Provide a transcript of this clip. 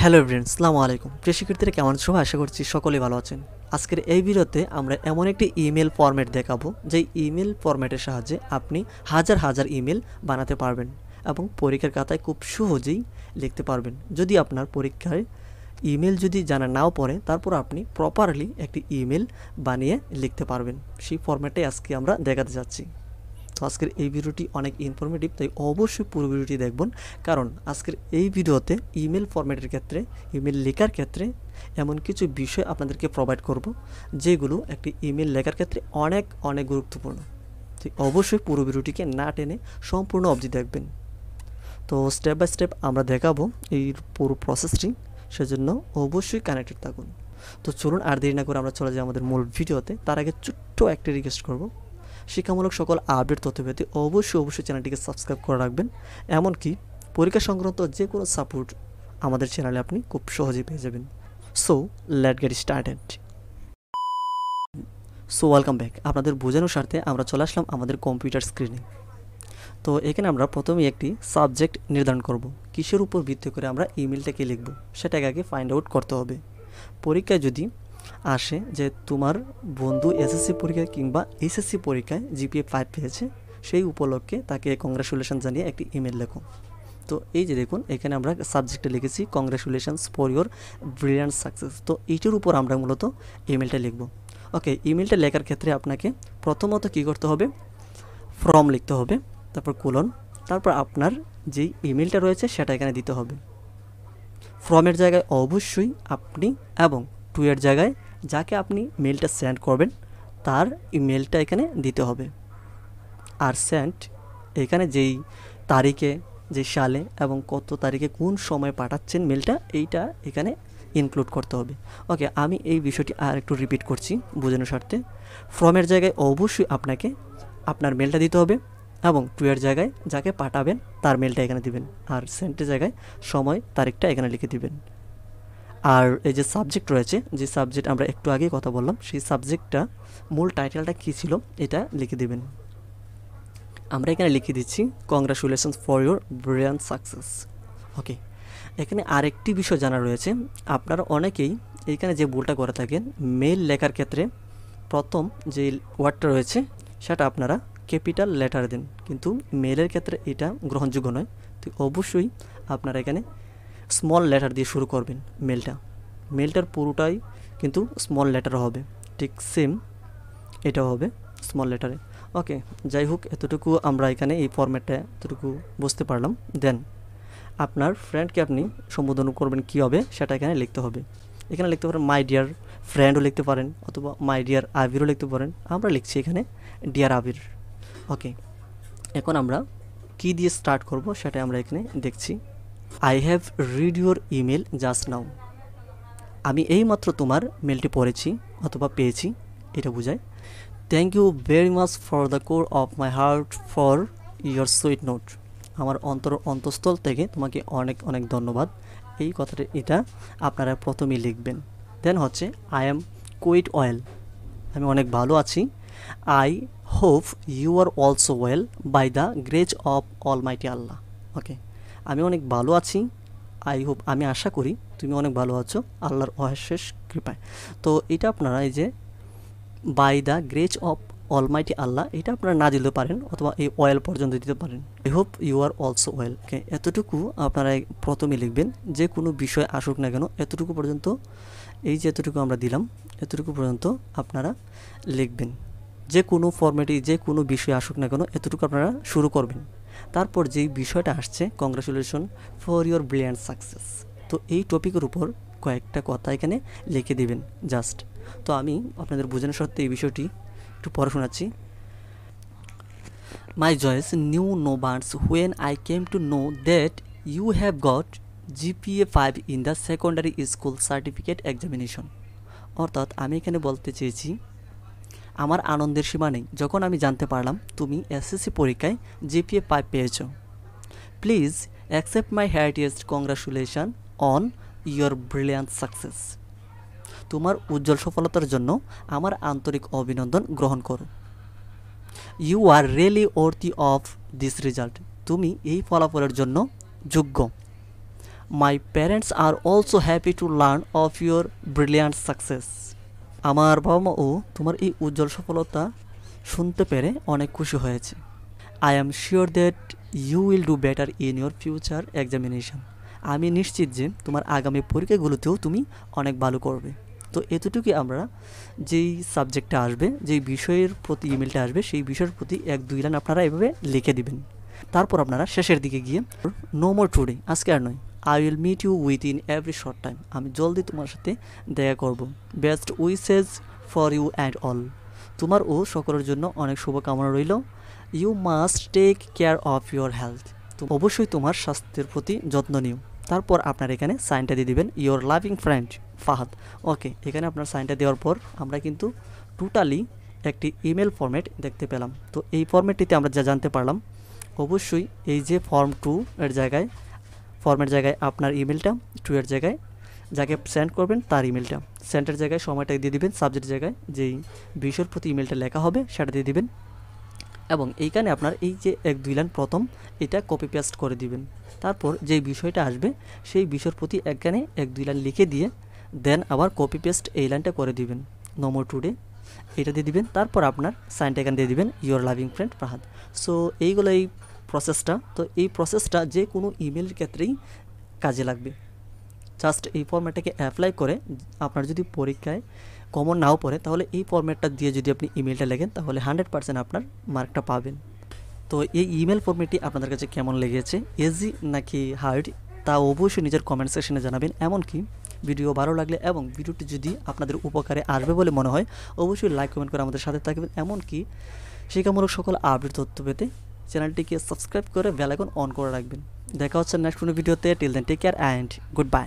Hello everyone, আসসালামু আলাইকুম। প্রিয় শিক্ষার্থীরা কেমন আছো? আশা করছি সকলেই ভালো আছেন। আজকের এই ভিডিওতে আমরা এমন একটি ইমেল ফরম্যাট দেখাবো যেই ইমেল ফরম্যাটের সাহায্যে আপনি হাজার হাজার ইমেল বানাতে পারবেন এবং পরীক্ষার খাতায় খুব সহজেই লিখতে পারবেন। যদি আপনার পরীক্ষায় ইমেল যদি জানা নাও পড়ে, তারপর আপনি প্রপারলি একটি ইমেল বানিয়ে লিখতে পারবেন। সেই ফরম্যাটে আজকে আমরা দেখাতে যাচ্ছি। তো আজকের এই ভিডিওটি অনেক ইনফরমেটিভ, তাই অবশ্যই পুরো ভিডিওটি দেখবেন, কারণ আজকের এই ভিডিওতে ইমেল ফরম্যাটের ক্ষেত্রে, ইমেল লেখার ক্ষেত্রে এমন কিছু বিষয় আপনাদেরকে প্রোভাইড করব যেগুলো একটি ইমেল লেখার ক্ষেত্রে অনেক অনেক গুরুত্বপূর্ণ। তো অবশ্যই পুরো ভিডিওটিকে না টেনে সম্পূর্ণ অবধি দেখবেন। তো স্টেপ বাই স্টেপ আমরা দেখাবো এই পুরো প্রসেসটি, সেজন্য অবশ্যই কানেক্টেড থাকুন। তো চলুন আর দেরি না করে আমরা চলে যাই আমাদের মূল ভিডিওতে। তার আগে ছোট্ট একটি রিকোয়েস্ট করব, শিক্ষামূলক সকল আপডেট তথ্য পেতে অবশ্যই চ্যানেলটিকে সাবস্ক্রাইব করে রাখবেন। এমনকি পরীক্ষা সংক্রান্ত যে কোনো সাপোর্ট আমাদের চ্যানেলে আপনি খুব সহজেই পেয়ে যাবেন। So late get started. So welcome back. আপনাদের বোঝানোর স্বার্থে আমরা চলে আসলাম আমাদের কম্পিউটার স্ক্রিনে। তো এখানে আমরা প্রথমেই একটি সাবজেক্ট নির্ধারণ করব, কিসের উপর ভিত্তি করে আমরা ইমেলটাকে লিখব সেটাকে আগে ফাইন্ড আউট করতে হবে। পরীক্ষায় যদি আসে যে তোমার বন্ধু এসএসসি পরীক্ষায় কিংবা এইচএসসি পরীক্ষায় জিপিএ 5 পেয়েছে, সেই উপলক্ষে তাকে কংগ্রাচুলেশন জানিয়ে একটি ইমেল লেখো। তো এই যে দেখুন, এখানে আমরা সাবজেক্টে লিখেছি congratulations for your brilliant success. তো এইটির উপর আমরা মূলত ইমেলটা লিখব। ওকে, ইমেলটা লেখার ক্ষেত্রে আপনাকে প্রথমত কী করতে হবে, ফ্রম লিখতে হবে, তারপর কোলন, তারপর আপনার যেই ইমেলটা রয়েছে সেটা এখানে দিতে হবে। ফ্রমের জায়গায় অবশ্যই আপনি এবং টু এর জায়গায় যাকে আপনি মেলটা সেন্ড করবেন তার ইমেলটা এখানে দিতে হবে। আর সেন্ড এখানে যেই তারিখে, যে সালে এবং কত তারিখে কোন সময় পাঠাচ্ছেন মেলটা, এইটা এখানে ইনক্লুড করতে হবে। ওকে, আমি এই বিষয়টি আর একটু রিপিট করছি বোঝানোর স্বার্থে। ফ্রমের জায়গায় অবশ্যই আপনাকে আপনার মেলটা দিতে হবে এবং টু এর জায়গায় যাকে পাঠাবেন তার মেলটা এখানে দিবেন, আর সেন্টের জায়গায় সময় তারিখটা এখানে লিখে দিবেন। আর এই যে সাবজেক্ট রয়েছে, যে সাবজেক্ট আমরা একটু আগেই কথা বললাম, সেই সাবজেক্টটা মূল টাইটেলটা কী ছিল এটা লিখে দিবেন। আমরা এখানে লিখে দিচ্ছি congratulations for your brilliant success. Okay, এখানে আরেকটি বিষয় জানা রয়েছে, আপনারা অনেকেই এইখানে যে ভুলটা করে থাকেন, মেল লেখার ক্ষেত্রে প্রথম যে ওয়ার্ডটা রয়েছে সেটা আপনারা ক্যাপিটাল লেটার দেন, কিন্তু মেলের ক্ষেত্রে এটা গ্রহণযোগ্য নয়। তো অবশ্যই আপনারা এখানে স্মল লেটার দিয়ে শুরু করবেন। মেলটার পুরোটাই কিন্তু স্মল লেটার হবে, ঠিক সেম এটাও হবে স্মল লেটারে। ওকে, যাই হোক, এতটুকু আমরা এখানে এই ফরম্যাটটা এতটুকু বুঝতে পারলাম। দেন আপনার ফ্রেন্ডকে আপনি সম্বোধন করবেন কী হবে সেটা এখানে লিখতে হবে। এখানে লিখতে পারেন মাই ডিয়ার ফ্রেন্ডও লিখতে পারেন, অথবা মাই ডিয়ার আবিরও লিখতে পারেন। আমরা লিখছি এখানে ডিয়ার আবির। ওকে, এখন আমরা কী দিয়ে স্টার্ট করব সেটা আমরা এখানে দেখছি। I have read your email just now. আমি এইমাত্র তোমার মেলটি পড়েছি অথবা পেয়েছি, এটা বোঝায়। Thank you very much for the core of my heart for your sweet note. আমার অন্তঃস্থল থেকে তোমাকে অনেক অনেক ধন্যবাদ। এই কথাটা এটা আপনারা প্রথমেই লিখবেন। দেন হচ্ছে আই অ্যাম কুইট ওয়েল, আমি অনেক ভালো আছি। I hope you are also well by the grace of almighty Allah. Okay, আমি অনেক ভালো আছি, আই হোপ আমি আশা করি তুমি অনেক ভালো আছো আল্লাহর অশেষ কৃপায়। তো এটা আপনারা এই যে by the grace of almighty Allah, এটা আপনারা না দিতে পারেন, অথবা এই ওয়েল পর্যন্ত দিতে পারেন। I hope you are also well. Okay, এতটুকু আপনারা প্রথমে লিখবেন, যে কোনো বিষয় আসুক না কেন এতটুকু পর্যন্ত, এই যে এতটুকু আমরা দিলাম এতটুকু পর্যন্ত আপনারা লিখবেন। যে কোনো ফরম্যাটে যে কোনো বিষয় আসুক না কেন এতটুকু আপনারা শুরু করবেন। তারপর যেই বিষয়টা আসছে congratulation for your brilliant success, তো এই টপিকের উপর কয়েকটা কথা এখানে লিখে দিবেন জাস্ট। তো আমি আপনাদের বোঝানোর সত্ত্বে এই বিষয়টি একটু পড়ে শোনাচ্ছি। My joys knew no bounds when I came to know that you have got GPA 5 in the secondary school certificate examination. অর্থাৎ আমি এখানে বলতে চেয়েছি, আমার আনন্দের সীমা নেই যখন আমি জানতে পারলাম তুমি এসএসসি পরীক্ষায় জিপিএ 5 পেয়েছ। Please accept my heartiest congratulation on your brilliant success. তোমার উজ্জ্বল সফলতার জন্য আমার আন্তরিক অভিনন্দন গ্রহণ করো। You are really worthy of this result. তুমি এই ফলাফলের জন্য যোগ্য। My parents are also happy to learn of your brilliant success. আমার বাবা মাও তোমার এই উজ্জ্বল সফলতা শুনতে পেরে অনেক খুশি হয়েছে। I am sure that you will do better in your future examination. আমি নিশ্চিত যে তোমার আগামী পরীক্ষাগুলোতেও তুমি অনেক ভালো করবে। তো এতটুকুই আমরা যেই সাবজেক্টটা আসবে, যেই বিষয়ের প্রতি ইমেলটা আসবে, সেই বিষয়ের প্রতি 1-2 লাইন আপনারা এভাবে লিখে দিবেন। তারপর আপনারা শেষের দিকে গিয়ে নো মোর টুডে, আজকে আর নয়, I will meet you within every short time, আমি জলদি তোমার সাথে দেখা করব। Best wishes for you and all, তোমার ও সকলের জন্য অনেক শুভকামনা রইল। You must take care of your health, তো অবশ্যই তোমার স্বাস্থ্যের প্রতি যত্ন নিও। তারপর আপনার এখানে সাইনটা দিয়ে দিবেন ইউর লাভিং ফ্রেন্ড ফাহাদ। ওকে, এখানে আপনার সাইনটা দেওয়ার পর আমরা কিন্তু টোটালি একটি ইমেল ফরম্যাট দেখতে পেলাম। তো এই ফরম্যাটটিতে আমরা যা জানতে পারলাম, অবশ্যই এই যে ফর্ম 2 এর জায়গায়, ফর্মের জায়গায় আপনার ইমেলটা, 2 এর জায়গায় যাকে সেন্ড করবেন তার ইমেলটা, সেন্ডের জায়গায় সময়টা দিয়ে দিবেন, সাবজেক্টের জায়গায় যেই বিষয়ের প্রতি ইমেলটা লেখা হবে সেটা দিয়ে দিবেন। এবং এইখানে আপনার এই যে 1-2 লাইন প্রথম এটা কপি পেস্ট করে দিবেন। তারপর যেই বিষয়টা আসবে সেই বিষয়ের প্রতি এখানে 1-2 লাইন লিখে দিয়ে দেন আবার কপি পেস্ট এই লাইনটা করে দিবেন, নো মোর টুডে এটা দিয়ে দিবেন। তারপর আপনার সাইনটা এখানে দিয়ে দিবেন your loving friend Fahad. So এইগুলো এই প্রসেসটা। তো এই প্রসেসটা যে কোনো ইমেলের ক্ষেত্রেই কাজে লাগবে। জাস্ট এই ফরম্যাটটাকে অ্যাপ্লাই করে আপনার যদি পরীক্ষায় কমন নাও পড়ে তাহলে এই ফরম্যাটটা দিয়ে যদি আপনি ইমেলটা লেখেন তাহলে 100% আপনার মার্কটা পাবেন। তো এই ইমেল ফরম্যাটটি আপনাদের কাছে কেমন লেগেছে, ইজি নাকি হার্ড, তা অবশ্যই নিজের কমেন্ট সেকশনে জানাবেন। এমনকি ভিডিও ভালো লাগলে এবং ভিডিওটি যদি আপনাদের উপকারে আসবে বলে মনে হয় অবশ্যই লাইক কমেন্ট করে আমাদের সাথে থাকবেন। এমনকি শিক্ষামূলক সকল আপডেট তথ্য পেতে চ্যানেলটিকে সাবস্ক্রাইব করে বেল আইকন অন করে রাখবেন। দেখা হচ্ছে নেক্সট কোনো ভিডিওতে। Till then take care and good by.